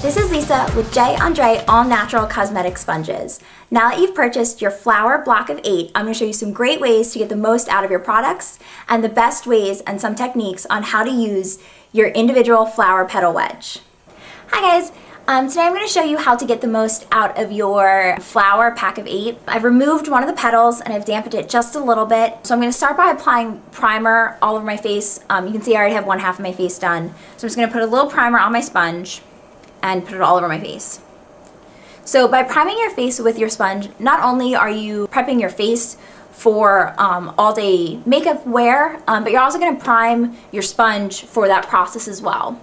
This is Lisa with J.Andre All Natural Cosmetic Sponges. Now that you've purchased your flower block of 8, I'm going to show you some great ways to get the most out of your products and the best ways and some techniques on how to use your individual flower petal wedge. Hi guys! Today I'm going to show you how to get the most out of your flower pack of 8. I've removed one of the petals and I've dampened it just a little bit. So I'm going to start by applying primer all over my face. You can see I already have one half of my face done. So I'm just going to put a little primer on my sponge and put it all over my face. So by priming your face with your sponge, not only are you prepping your face for all day makeup wear, but you're also going to prime your sponge for that process as well.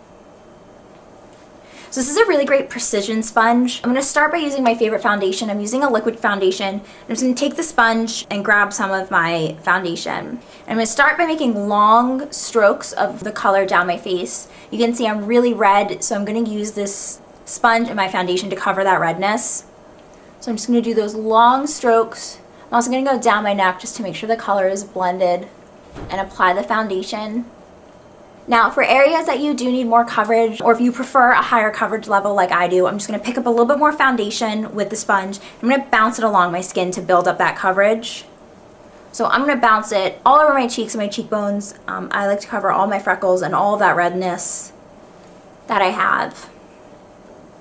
So this is a really great precision sponge. I'm going to start by using my favorite foundation. I'm using a liquid foundation. I'm just going to take the sponge and grab some of my foundation. And I'm going to start by making long strokes of the color down my face. You can see I'm really red, so I'm going to use this sponge and my foundation to cover that redness. So I'm just going to do those long strokes. I'm also going to go down my neck just to make sure the color is blended and apply the foundation. Now for areas that you do need more coverage, or if you prefer a higher coverage level like I do, I'm just going to pick up a little bit more foundation with the sponge. I'm going to bounce it along my skin to build up that coverage. So I'm going to bounce it all over my cheeks and my cheekbones. I like to cover all my freckles and all of that redness that I have.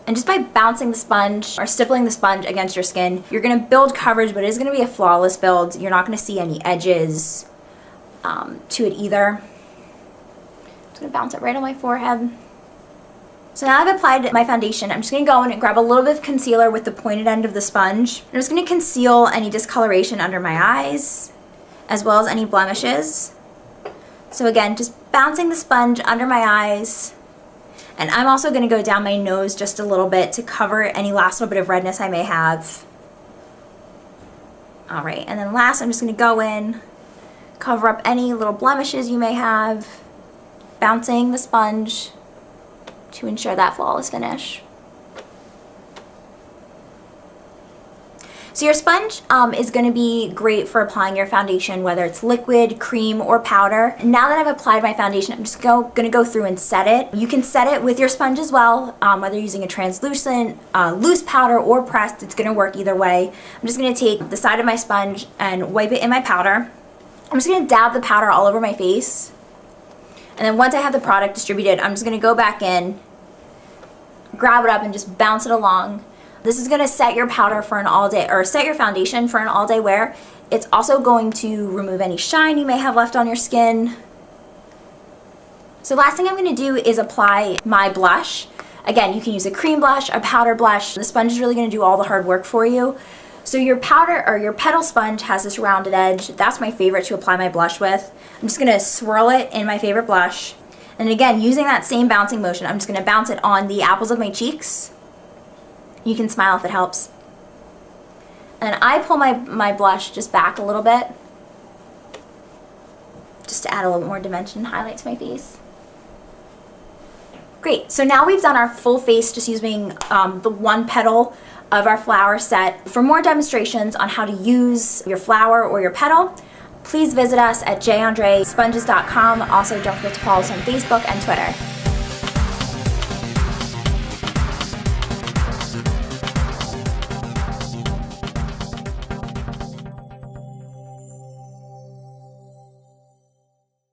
And just by bouncing the sponge or stippling the sponge against your skin, you're going to build coverage, but it is going to be a flawless build. You're not going to see any edges to it either. I'm just going to bounce it right on my forehead. So now I've applied my foundation, I'm just going to go in and grab a little bit of concealer with the pointed end of the sponge. I'm just going to conceal any discoloration under my eyes, as well as any blemishes. So again, just bouncing the sponge under my eyes. And I'm also going to go down my nose just a little bit to cover any last little bit of redness I may have. Alright, and then last I'm just going to go in, cover up any little blemishes you may have, bouncing the sponge to ensure that flawless finish. So your sponge is going to be great for applying your foundation, whether it's liquid, cream, or powder. Now that I've applied my foundation, I'm just going to go through and set it. You can set it with your sponge as well, whether you're using a translucent, loose powder, or pressed. It's going to work either way. I'm just going to take the side of my sponge and wipe it in my powder. I'm just going to dab the powder all over my face. And then once I have the product distributed, I'm just going to go back in, grab it up, and just bounce it along. This is going to set your powder for an all-day, or set your foundation for an all-day wear. It's also going to remove any shine you may have left on your skin. So last thing I'm going to do is apply my blush. Again, you can use a cream blush, a powder blush. The sponge is really going to do all the hard work for you. So your powder or your petal sponge has this rounded edge. That's my favorite to apply my blush with. I'm just going to swirl it in my favorite blush. And again, using that same bouncing motion, I'm just going to bounce it on the apples of my cheeks. You can smile if it helps. And I pull my blush just back a little bit, just to add a little bit more dimension and highlight to my face. Great, so now we've done our full face just using the one petal of our flower set. For more demonstrations on how to use your flower or your petal, please visit us at jandresponges.com. Also, don't forget to follow us on Facebook and Twitter.